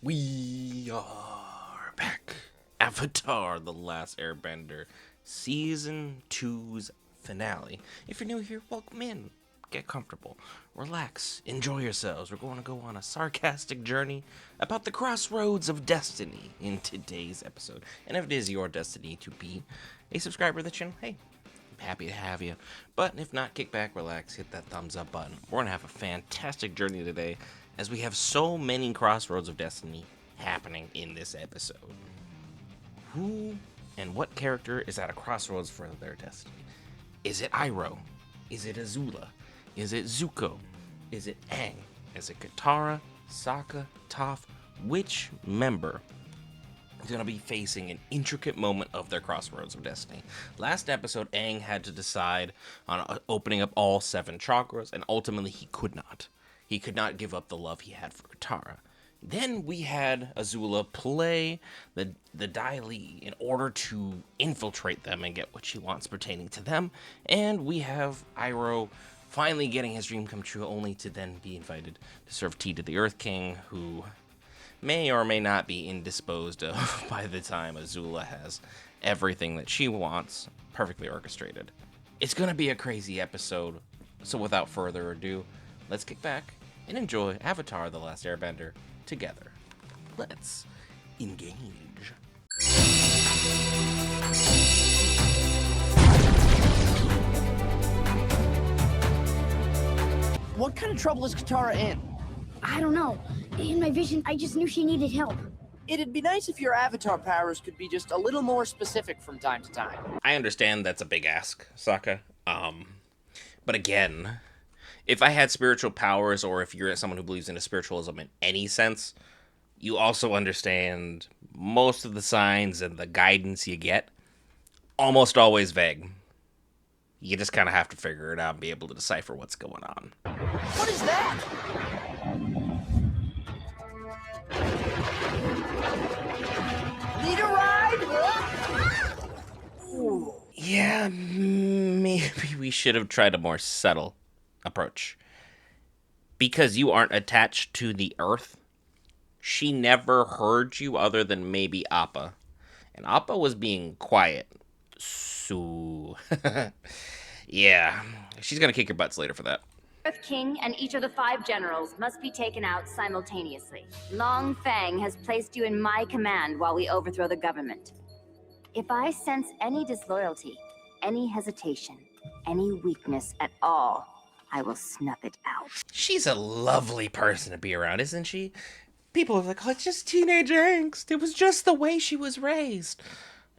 We are back. Avatar: The Last Airbender, Season two's finale. If you're new here, welcome in. Get comfortable, relax, enjoy yourselves. We're going to go on a sarcastic journey about the crossroads of destiny in today's episode. And if it is your destiny to be a subscriber to the channel, hey, I'm happy to have you. But if not, kick back, relax, hit that thumbs up button. We're going to have a fantastic journey today as we have so many crossroads of destiny happening in this episode. Who and what character is at a crossroads for their destiny? Is it Iroh? Is it Azula? Is it Zuko? Is it Aang? Is it Katara, Sokka, Toph? Which member is going to be facing an intricate moment of their crossroads of destiny? Last episode, Aang had to decide on opening up all 7 chakras, and ultimately he could not. He could not give up the love he had for Katara. Then we had Azula play the Dai Li in order to infiltrate them and get what she wants pertaining to them. And we have Iroh finally getting his dream come true, only to then be invited to serve tea to the Earth King, who may or may not be indisposed of by the time Azula has everything that she wants perfectly orchestrated. It's going to be a crazy episode, so without further ado, let's kick back and enjoy Avatar: The Last Airbender together. Let's engage. What kind of trouble is Katara in? I don't know. In my vision, I just knew she needed help. It'd be nice if your avatar powers could be just a little more specific from time to time. I understand that's a big ask, Sokka. But again, if I had spiritual powers, or if you're someone who believes in a spiritualism in any sense, you also understand most of the signs and the guidance you get almost always vague. You just kind of have to figure it out and be able to decipher what's going on. What is that? Need a ride? Ooh. Yeah, maybe we should have tried a more subtle approach. Because you aren't attached to the earth, she never heard you other than maybe Appa. And Appa was being quiet. So, yeah, she's gonna kick your butts later for that. Earth King and each of the 5 generals must be taken out simultaneously. Long Fang has placed you in my command while we overthrow the government. If I sense any disloyalty, any hesitation, any weakness at all, I will snuff it out. She's a lovely person to be around, isn't she? People are like, oh, it's just teenage angst. It was just the way she was raised.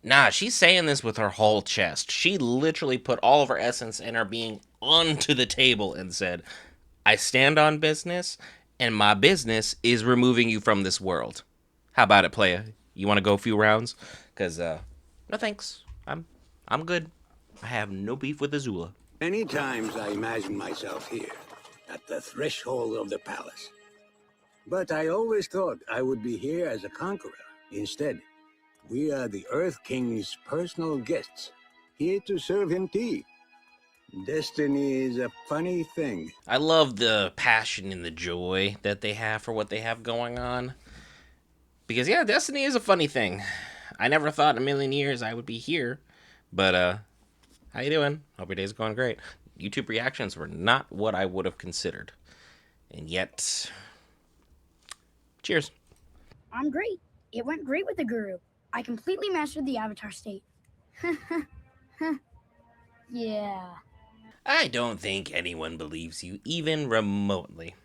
Nah, she's saying this with her whole chest. She literally put all of her essence and her being onto the table and said, I stand on business, and my business is removing you from this world. How about it, playa? You want to go a few rounds? Because, no thanks. I'm good. I have no beef with Azula. Many times I imagine myself here, at the threshold of the palace. But I always thought I would be here as a conqueror. Instead, we are the Earth King's personal guests, here to serve him tea. Destiny is a funny thing. I love the passion and the joy that they have for what they have going on. Because, yeah, destiny is a funny thing. I never thought in a million years I would be here. But, how you doing? Hope your day's going great. YouTube reactions were not what I would have considered. And yet, cheers. I'm great. It went great with the guru. I completely mastered the avatar state. Yeah. I don't think anyone believes you, even remotely.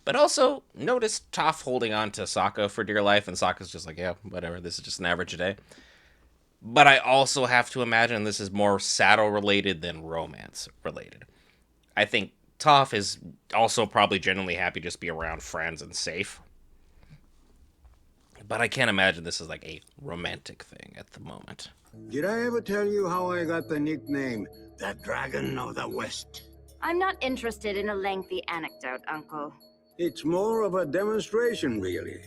But also, notice Toph holding on to Sokka for dear life, and Sokka's just like, yeah, whatever, this is just an average day. But I also have to imagine this is more saddle-related than romance-related. I think Toph is also probably genuinely happy just to be around friends and safe. But I can't imagine this is like a romantic thing at the moment. Did I ever tell you how I got the nickname, the Dragon of the West? I'm not interested in a lengthy anecdote, Uncle. It's more of a demonstration, really.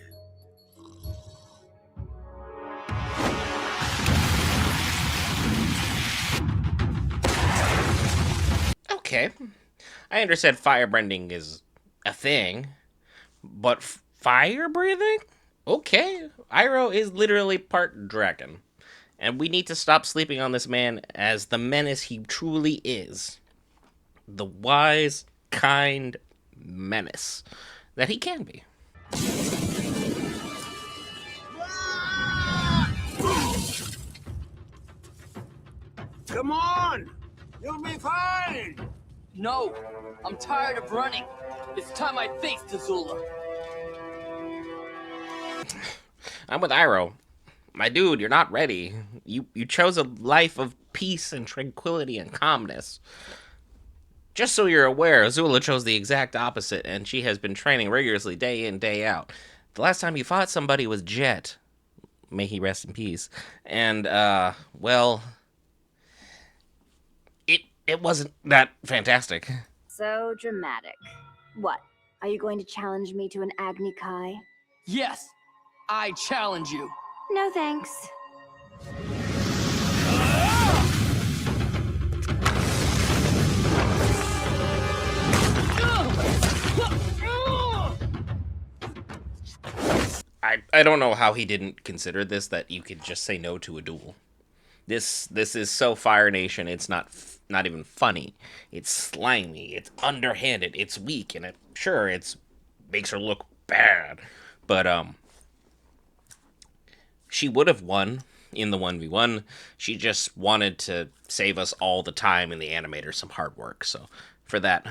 Okay. I understand firebending is a thing, but fire breathing? Okay, Iroh is literally part dragon. And we need to stop sleeping on this man as the menace he truly is. The wise, kind menace that he can be. Come on! You'll be fine! No, I'm tired of running. It's time I face Azula. I'm with Iroh. My dude, you're not ready. You chose a life of peace and tranquility and calmness. Just so you're aware, Azula chose the exact opposite, and she has been training rigorously day in, day out. The last time you fought somebody was Jet. May he rest in peace. And, well, it wasn't that fantastic. So dramatic. What? Are you going to challenge me to an Agni Kai? Yes, I challenge you. No thanks. I don't know how he didn't consider this, that you could just say no to a duel. This is so Fire Nation. It's not even funny. It's slimy. It's underhanded. It's weak, and it makes her look bad. But she would have won in the 1v1. She just wanted to save us all the time and the animator some hard work. So for that,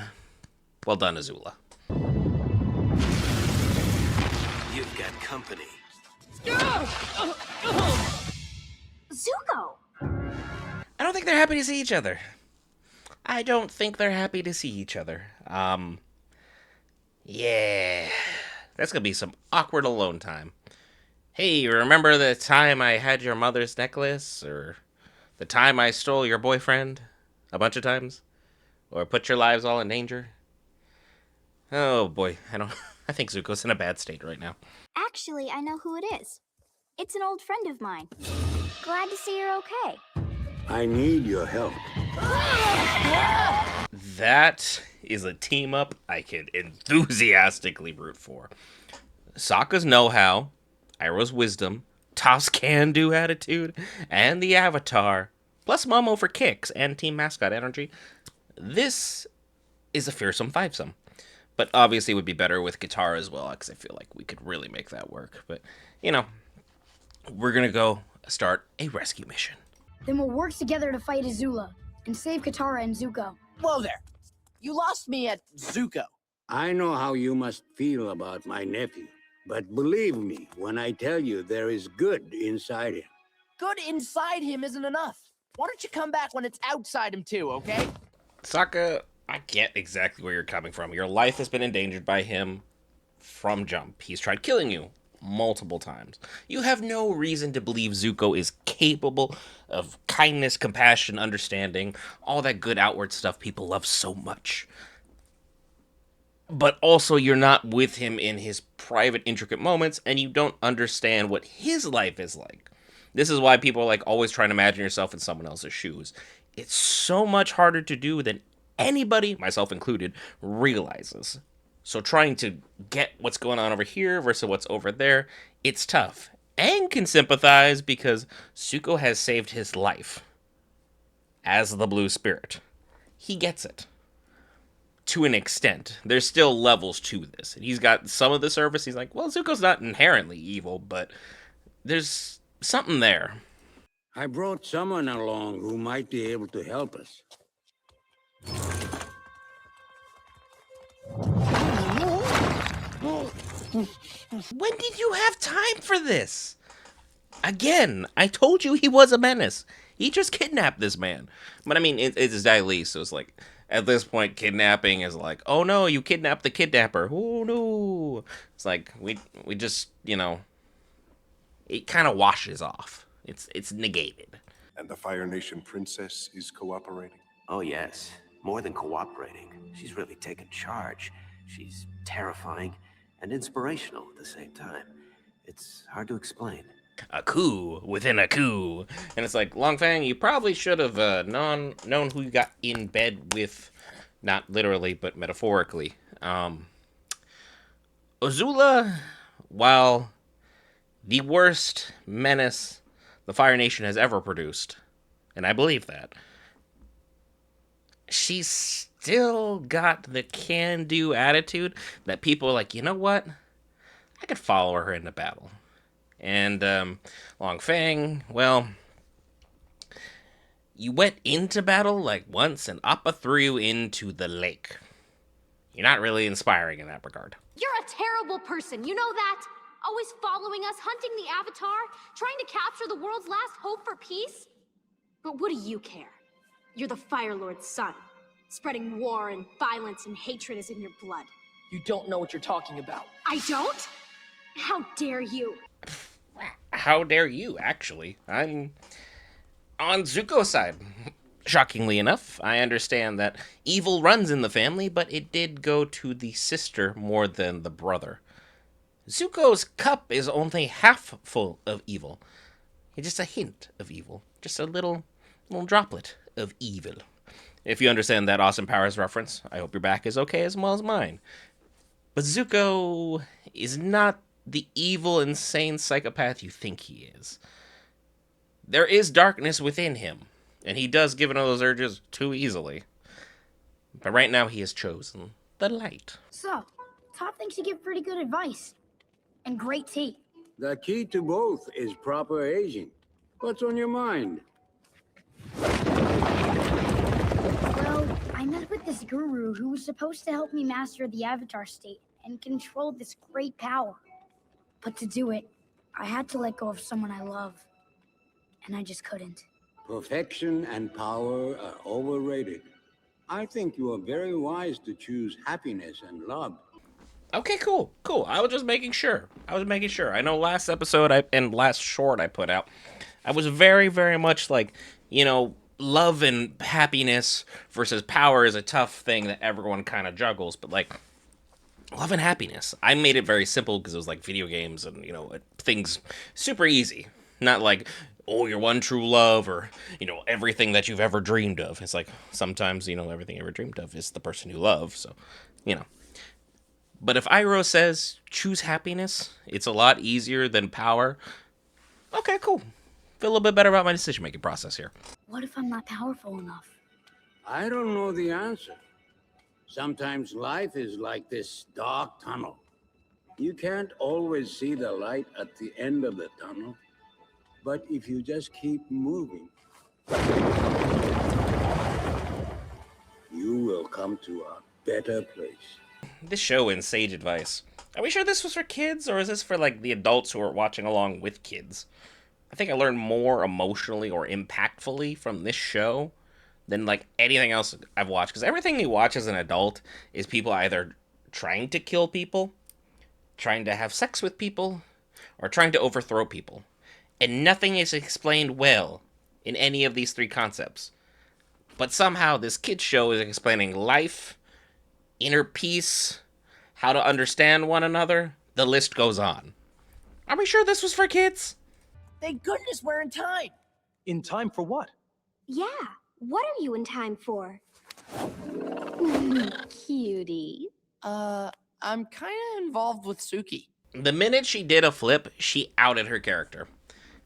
well done, Azula. You've got company. Zuko! I don't think they're happy to see each other. Yeah. That's gonna be some awkward alone time. Hey, you remember the time I had your mother's necklace? Or the time I stole your boyfriend? A bunch of times? Or put your lives all in danger? Oh boy, I think Zuko's in a bad state right now. Actually, I know who it is. It's an old friend of mine. Glad to see you're okay. I need your help. That is a team up I could enthusiastically root for. Sokka's know-how, Iroh's wisdom, Toph's can-do attitude, and the Avatar, plus Momo for kicks and team mascot energy. This is a fearsome fivesome. But obviously it would be better with guitar as well, because I feel like we could really make that work. But, we're going to go start a rescue mission. Then we'll work together to fight Azula and save Katara and Zuko. Whoa there. You lost me at Zuko. I know how you must feel about my nephew, but believe me when I tell you there is good inside him. Good inside him isn't enough. Why don't you come back when it's outside him too, okay? Sokka, I get exactly where you're coming from. Your life has been endangered by him from jump. He's tried killing you multiple times. You have no reason to believe Zuko is capable of kindness, compassion, understanding, all that good outward stuff people love so much. But also, you're not with him in his private, intricate moments, and you don't understand what his life is like. This is why people are like always trying to imagine yourself in someone else's shoes. It's so much harder to do than anybody, myself included, realizes. So trying to get what's going on over here versus what's over there, it's tough. Aang can sympathize because Zuko has saved his life as the Blue Spirit. He gets it. To an extent. There's still levels to this. And he's got some of the surface. He's like, well, Zuko's not inherently evil, but there's something there. I brought someone along who might be able to help us. When did you have time for this? Again, I told you he was a menace. He just kidnapped this man. But I mean, it's Dai Li, so it's like, at this point, kidnapping is like, oh no, you kidnapped the kidnapper. Oh no. It's like, we just, it kind of washes off. It's negated. And the Fire Nation princess is cooperating? Oh, yes. More than cooperating. She's really taken charge. She's terrifying and inspirational at the same time. It's hard to explain. A coup within a coup. And it's like, Longfang, you probably should have known who you got in bed with, not literally, but metaphorically. Azula, while the worst menace the Fire Nation has ever produced, and I believe that, she's still got the can-do attitude that people are like, you know what? I could follow her into battle. And Long Fang, well, you went into battle like once and Appa threw you into the lake. You're not really inspiring in that regard. You're a terrible person, you know that? Always following us, hunting the Avatar, trying to capture the world's last hope for peace? But what do you care? You're the Fire Lord's son. Spreading war and violence and hatred is in your blood. You don't know what you're talking about. I don't? How dare you? How dare you, actually? I'm on Zuko's side. Shockingly enough, I understand that evil runs in the family, but it did go to the sister more than the brother. Zuko's cup is only half full of evil. It's just a hint of evil. Just a little droplet of evil. If you understand that Austin Powers reference, I hope your back is okay as well as mine. But Zuko is not the evil, insane psychopath you think he is. There is darkness within him, and he does give into those urges too easily. But right now he has chosen the light. So, Top thinks you give pretty good advice. And great tea. The key to both is proper aging. What's on your mind? Well, I met with this guru who was supposed to help me master the Avatar state and control this great power. But to do it, I had to let go of someone I love. And I just couldn't. Perfection and power are overrated. I think you are very wise to choose happiness and love. Okay, cool. I was just making sure. I know last episode and last short I put out, I was very, very much like, love and happiness versus power is a tough thing that everyone kind of juggles, but like, love and happiness. I made it very simple because it was like video games and, things super easy. Not like, oh, your one true love or, everything that you've ever dreamed of. It's like, sometimes, everything you ever dreamed of is the person you love, so, But if Iroh says, choose happiness, it's a lot easier than power. Okay, cool. Feel a little bit better about my decision-making process here. What if I'm not powerful enough? I don't know the answer. Sometimes life is like this dark tunnel. You can't always see the light at the end of the tunnel. But if you just keep moving, you will come to a better place. This show ends sage advice. Are we sure this was for kids, or is this for, like, the adults who are watching along with kids? I think I learned more emotionally or impactfully from this show than, like, anything else I've watched. Because everything you watch as an adult is people either trying to kill people, trying to have sex with people, or trying to overthrow people. And nothing is explained well in any of these three concepts. But somehow this kid's show is explaining life, inner peace, how to understand one another. The list goes on. Are we sure this was for kids? Thank goodness we're in time. In time for what? Yeah, what are you in time for? Cutie. I'm kind of involved with Suki. The minute she did a flip, she outed her character.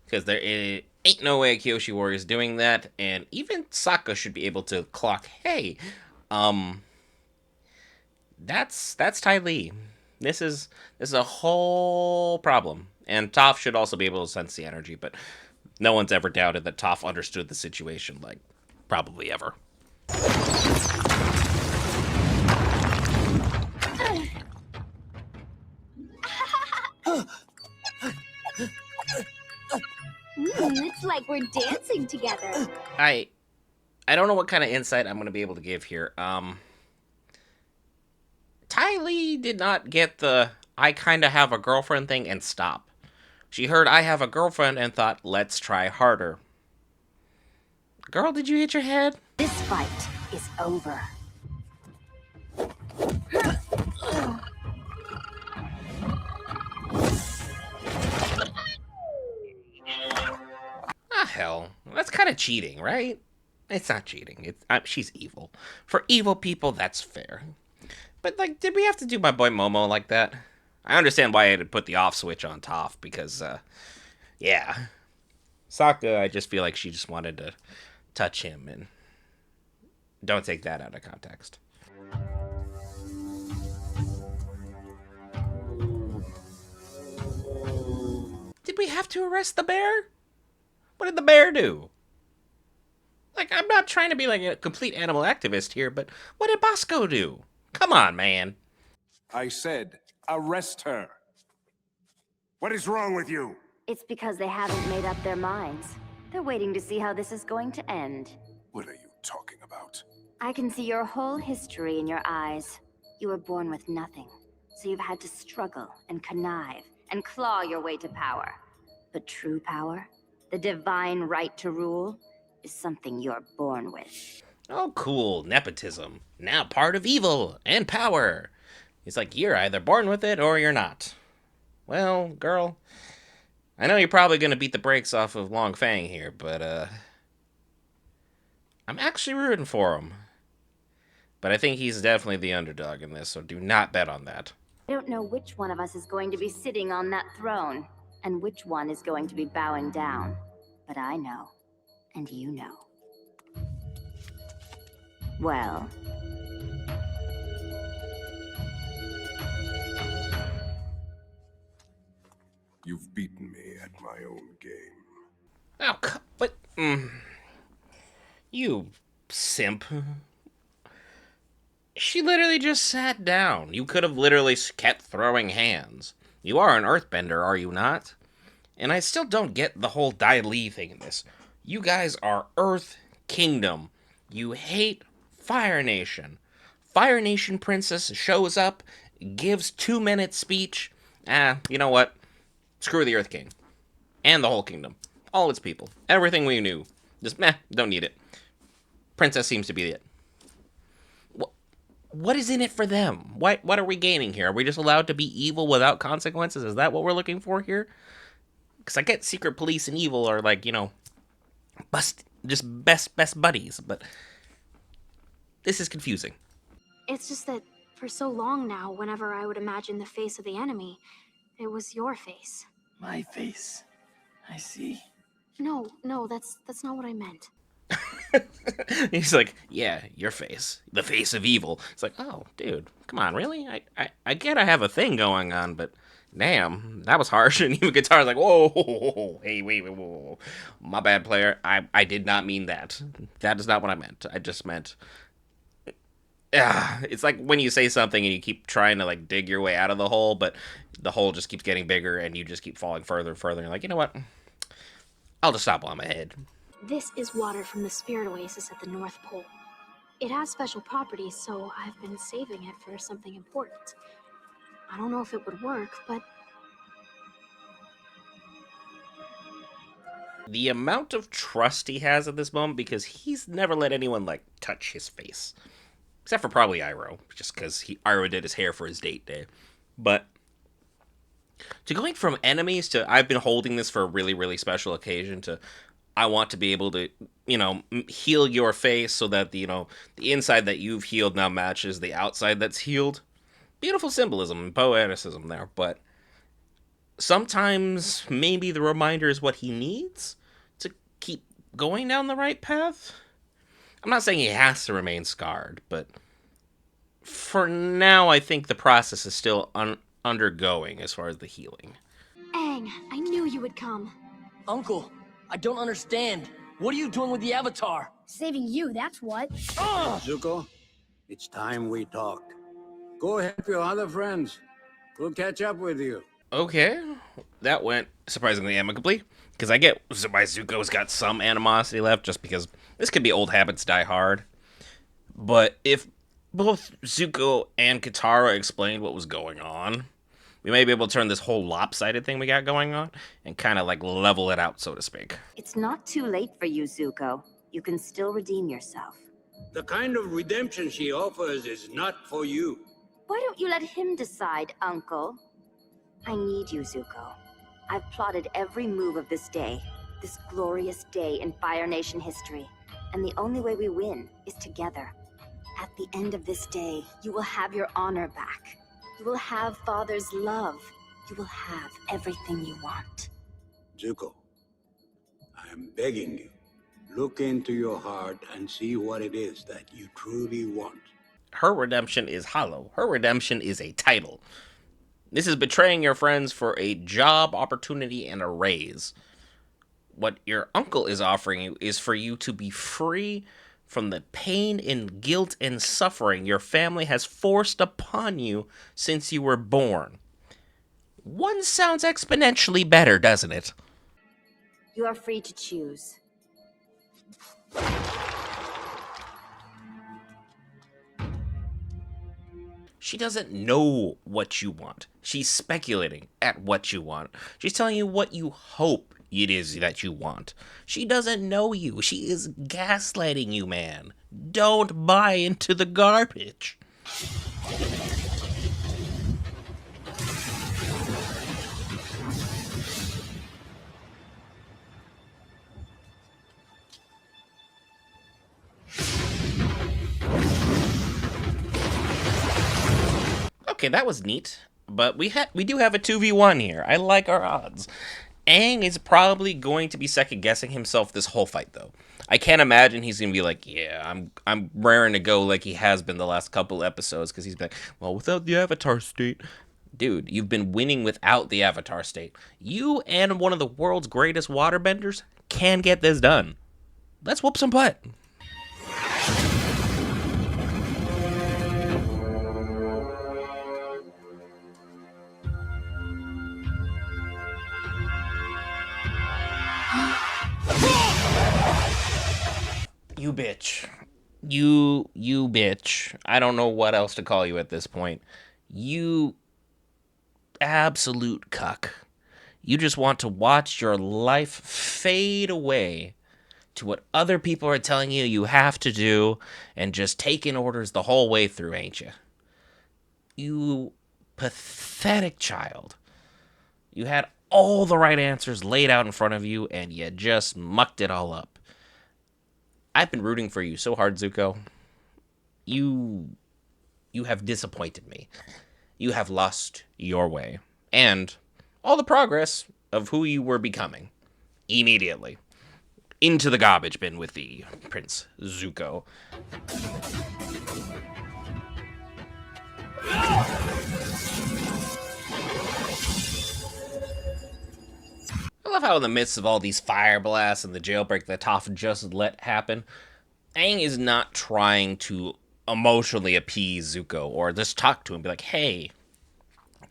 Because there ain't no way Kyoshi Warrior is doing that, and even Sokka should be able to clock, hey, that's Ty Lee. This is a whole problem. And Toph should also be able to sense the energy, but no one's ever doubted that Toph understood the situation, like, probably ever. It's like we're dancing together. I don't know what kind of insight I'm going to be able to give here. Ty Lee did not get the I kind of have a girlfriend thing and stop. She heard I have a girlfriend and thought, let's try harder. Girl, did you hit your head? This fight is over. Ah, hell. That's kind of cheating, right? It's not cheating. She's evil. For evil people, that's fair. But, like, did we have to do my boy Momo like that? I understand why I had to put the off switch on Toph, because, yeah. Sokka, I just feel like she just wanted to touch him, and don't take that out of context. Did we have to arrest the bear? What did the bear do? Like, I'm not trying to be like a complete animal activist here, but what did Bosco do? Come on, man. I said, arrest her. What is wrong with you? It's because they haven't made up their minds. They're waiting to see how this is going to end. What are you talking about? I can see your whole history in your eyes. You were born with nothing, so you've had to struggle and connive and claw your way to power. But true power, the divine right to rule, is something you're born with. Oh, cool. Nepotism. Now part of evil and power. It's like, you're either born with it or you're not. Well, girl, I know you're probably going to beat the brakes off of Long Fang here, but, I'm actually rooting for him. But I think he's definitely the underdog in this, so do not bet on that. I don't know which one of us is going to be sitting on that throne, and which one is going to be bowing down. But I know, and you know. Well... You've beaten me at my own game. Oh, what? You simp. She literally just sat down. You could have literally kept throwing hands. You are an earthbender, are you not? And I still don't get the whole Dai Li thing in this. You guys are Earth Kingdom. You hate Fire Nation. Fire Nation princess shows up, gives 2-minute speech. You know what? Screw the Earth King. And the whole kingdom. All its people. Everything we knew. Just, don't need it. Princess seems to be it. What is in it for them? What are we gaining here? Are we just allowed to be evil without consequences? Is that what we're looking for here? Because I get secret police and evil are like, best buddies. But this is confusing. It's just that for so long now, whenever I would imagine the face of the enemy, it was your face. My face. I see. No, that's not what I meant. He's like, yeah, your face. The face of evil. It's like, oh, dude, come on, really? I get I have a thing going on, but damn, that was harsh. And even Guitar's like, whoa, hey, wait, whoa. My bad, player. I did not mean that. That is not what I meant. I just meant... It's like when you say something and you keep trying to like dig your way out of the hole, but the hole just keeps getting bigger and you just keep falling further and further. And you're like, you know what? I'll just stop while I'm ahead. This is water from the Spirit Oasis at the North Pole. It has special properties, so I've been saving it for something important. I don't know if it would work, but... The amount of trust he has at this moment, because he's never let anyone, like, touch his face. Except for probably Iroh, just because Iroh did his hair for his date day. But to going from enemies to I've been holding this for a really, really special occasion to I want to be able to, heal your face so that, the inside that you've healed now matches the outside that's healed. Beautiful symbolism and poeticism there, but sometimes maybe the reminder is what he needs to keep going down the right path. I'm not saying he has to remain scarred, but for now, I think the process is still undergoing as far as the healing. Aang, I knew you would come. Uncle, I don't understand. What are you doing with the Avatar? Saving you, that's what. Zuko, it's time we talked. Go help your other friends. We'll catch up with you. Okay, that went surprisingly amicably, because I get why Zuko's got some animosity left, just because this could be old habits die hard. But if both Zuko and Katara explained what was going on, we may be able to turn this whole lopsided thing we got going on and kind of like level it out, so to speak. It's not too late for you, Zuko. You can still redeem yourself. The kind of redemption she offers is not for you. Why don't you let him decide, Uncle? I need you, Zuko. I've plotted every move of this day, this glorious day in Fire Nation history, and the only way we win is together. At the end of this day, you will have your honor back. You will have Father's love. You will have everything you want. Zuko, I am begging you, look into your heart and see what it is that you truly want. Her redemption is hollow. Her redemption is a title. This is betraying your friends for a job opportunity and a raise. What your uncle is offering you is for you to be free from the pain and guilt and suffering your family has forced upon you since you were born. One sounds exponentially better, doesn't it? You are free to choose. She doesn't know what you want. She's speculating at what you want. She's telling you what you hope it is that you want. She doesn't know you. She is gaslighting you, man. Don't buy into the garbage. Okay, that was neat, but we do have a 2v1 here. I like our odds. Aang is probably going to be second guessing himself this whole fight, though. I can't imagine he's gonna be like, yeah, I'm raring to go like he has been the last couple episodes, because he's been like, well, without the Avatar state. Dude, you've been winning without the Avatar state. You and one of the world's greatest waterbenders can get this done. Let's whoop some butt. You bitch. You bitch. I don't know what else to call you at this point. You absolute cuck. You just want to watch your life fade away to what other people are telling you you have to do and just taking orders the whole way through, ain't you? You pathetic child. You had all the right answers laid out in front of you and you just mucked it all up. I've been rooting for you so hard, Zuko. You have disappointed me. You have lost your way. And all the progress of who you were becoming. Immediately. Into the garbage bin with thee, Prince Zuko. I love how in the midst of all these fire blasts and the jailbreak that Toph just let happen, Aang is not trying to emotionally appease Zuko or just talk to him, be like, hey,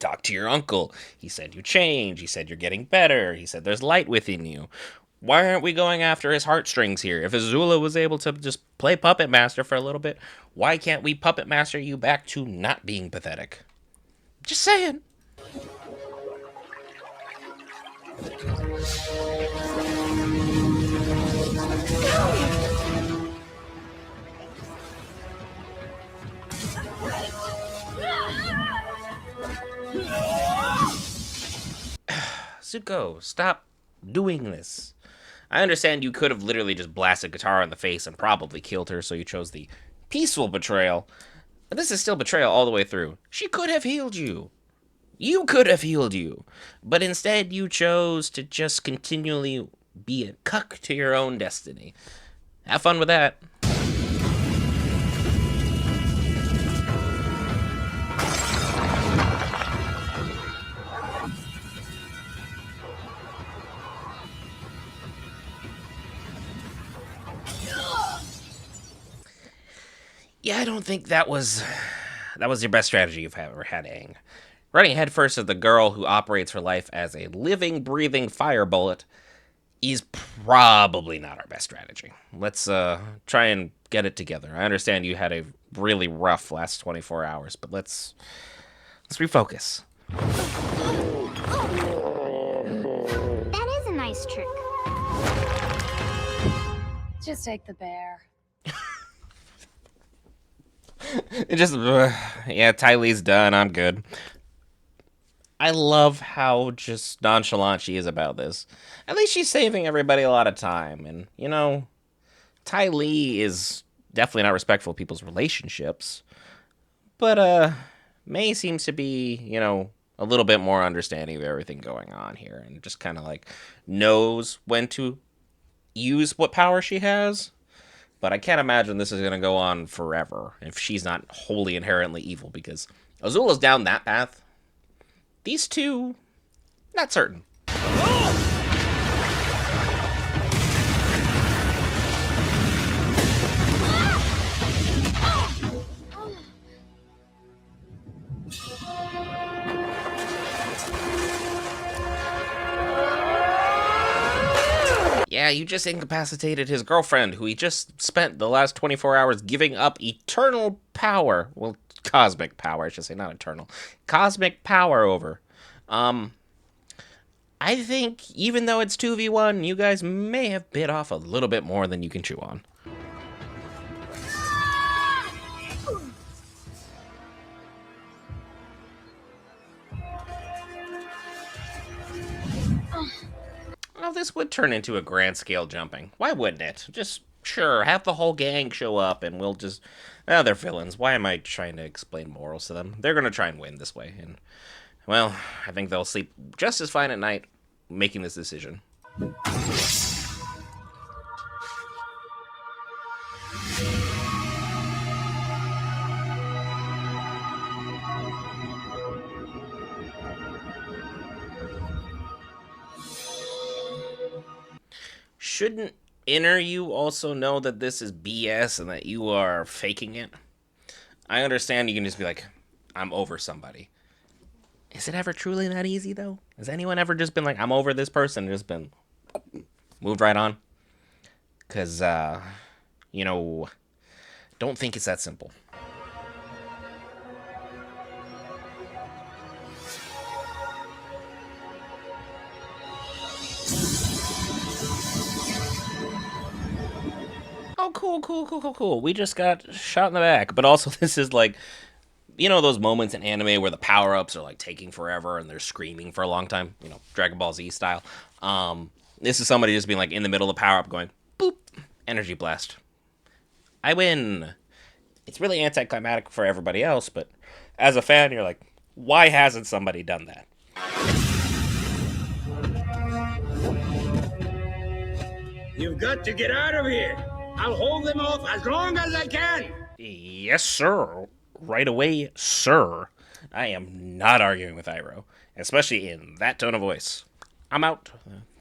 talk to your uncle. He said you change. He said you're getting better. He said there's light within you. Why aren't we going after his heartstrings here? If Azula was able to just play Puppet Master for a little bit, why can't we Puppet Master you back to not being pathetic? Just saying. Zuko, stop doing this. I understand you could have literally just blasted Katara in the face and probably killed her, so you chose the peaceful betrayal. But this is still betrayal all the way through. She could have healed you. You could have healed you. But instead, you chose to just continually be a cuck to your own destiny. Have fun with that. Yeah, I don't think that was your best strategy you've ever had, Aang. Running headfirst at the girl who operates her life as a living, breathing fire bullet is probably not our best strategy. Let's try and get it together. I understand you had a really rough last 24 hours, but let's refocus. That is a nice trick. Just take the bear. It just, yeah, Ty Lee's done. I'm good. I love how just nonchalant she is about this. At least she's saving everybody a lot of time. And, you know, Ty Lee is definitely not respectful of people's relationships. But, May seems to be, a little bit more understanding of everything going on here and just kind of like knows when to use what power she has. But I can't imagine this is going to go on forever if she's not wholly inherently evil, because Azula's down that path. These two, not certain. Yeah, you just incapacitated his girlfriend, who he just spent the last 24 hours giving up eternal power. Well, cosmic power, I should say, not eternal. Cosmic power over. I think, even though it's 2v1, you guys may have bit off a little bit more than you can chew on. Well, this would turn into a grand scale jumping. Why wouldn't it? Just, sure, have the whole gang show up and we'll just... Oh, they're villains. Why am I trying to explain morals to them? They're going to try and win this way. And, well, I think they'll sleep just as fine at night making this decision. Shouldn't inner you also know that this is BS and that you are faking it? I understand you can just be like, I'm over somebody. Is it ever truly that easy, though? Has anyone ever just been like, I'm over this person, and just been moved right on? Because, don't think it's that simple. Oh, cool. We just got shot in the back. But also, this is like, those moments in anime where the power-ups are like taking forever and they're screaming for a long time, Dragon Ball Z style. This is somebody just being like in the middle of the power-up going, boop, energy blast. I win. It's really anticlimactic for everybody else, but as a fan, you're like, why hasn't somebody done that? You've got to get out of here. I'll hold them off as long as I can. Yes, sir. Right away, sir. I am not arguing with Iroh, especially in that tone of voice. I'm out.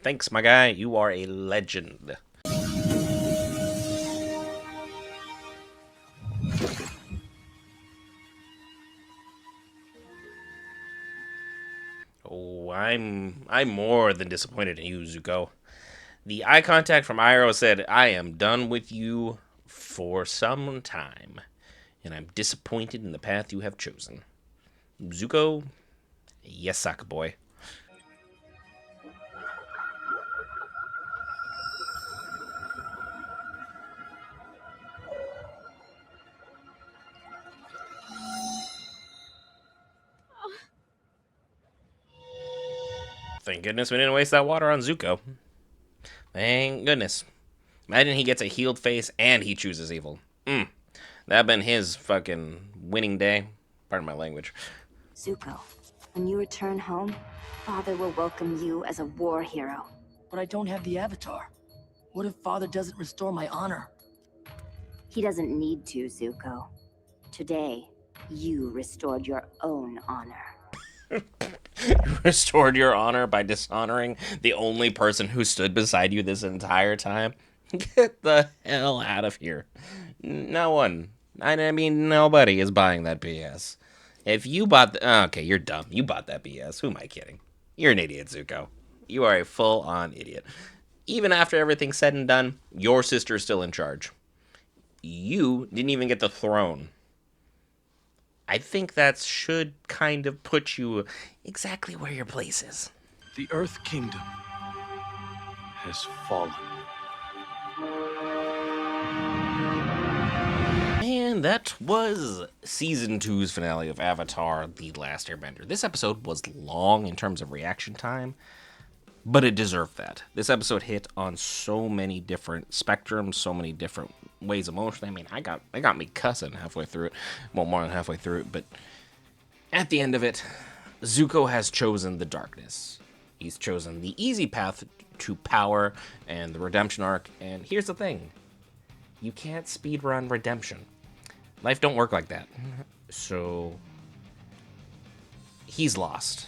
Thanks, my guy. You are a legend. Oh, I'm more than disappointed in you, Zuko. The eye contact from Iroh said, I am done with you for some time, and I'm disappointed in the path you have chosen. Zuko, yes, suck boy. Thank goodness we didn't waste that water on Zuko. Thank goodness. Imagine he gets a healed face and he chooses evil. That'd been his fucking winning day. Pardon my language. Zuko, when you return home, Father will welcome you as a war hero. But I don't have the Avatar. What if Father doesn't restore my honor? He doesn't need to, Zuko. Today, you restored your own honor. Restored your honor by dishonoring the only person who stood beside you this entire time? Get the hell out of here. No one. I mean, nobody is buying that BS. If you bought... okay, you're dumb. You bought that BS. Who am I kidding? You're an idiot, Zuko. You are a full-on idiot. Even after everything's said and done, your sister is still in charge. You didn't even get the throne. I think that should kind of put you exactly where your place is. The Earth Kingdom has fallen. And that was Season 2's finale of Avatar: The Last Airbender. This episode was long in terms of reaction time, but it deserved that. This episode hit on so many different spectrums, so many different ways emotionally. I mean, I got me cussing halfway through it. Well, more than halfway through it, but At the end of it, Zuko has chosen the darkness. He's chosen the easy path to power and the redemption arc, and here's the thing. You can't speedrun redemption. Life don't work like that. So, he's lost.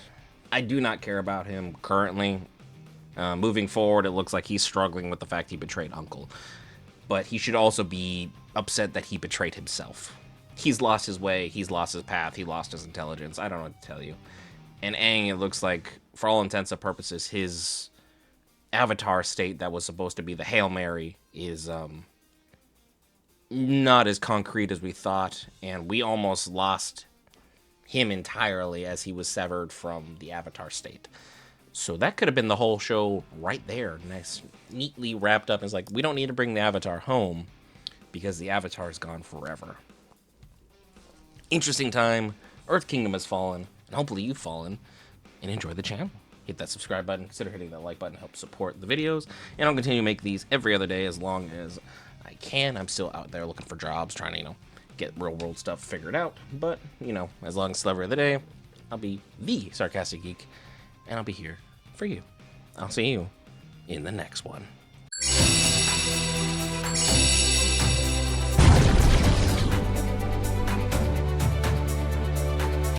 I do not care about him currently. Moving forward, it looks like he's struggling with the fact he betrayed Uncle. But he should also be upset that he betrayed himself. He's lost his way, he's lost his path, he lost his intelligence. I don't know what to tell you. And Aang, it looks like, for all intents and purposes, his avatar state that was supposed to be the Hail Mary is not as concrete as we thought, and we almost lost him entirely as he was severed from the avatar state. So that could have been the whole show right there, nice, neatly wrapped up. It's like, we don't need to bring the avatar home because the avatar is gone forever. Interesting time. Earth Kingdom has fallen, and hopefully you've fallen and enjoy the channel. Hit that subscribe button, consider hitting that like button to help support the videos, and I'll continue to make these every other day as long as I can. I'm still out there looking for jobs, trying to, get real world stuff figured out, but, as long as it's every other day, I'll be the Sarcastic Geek, and I'll be here for you. I'll see you in the next one.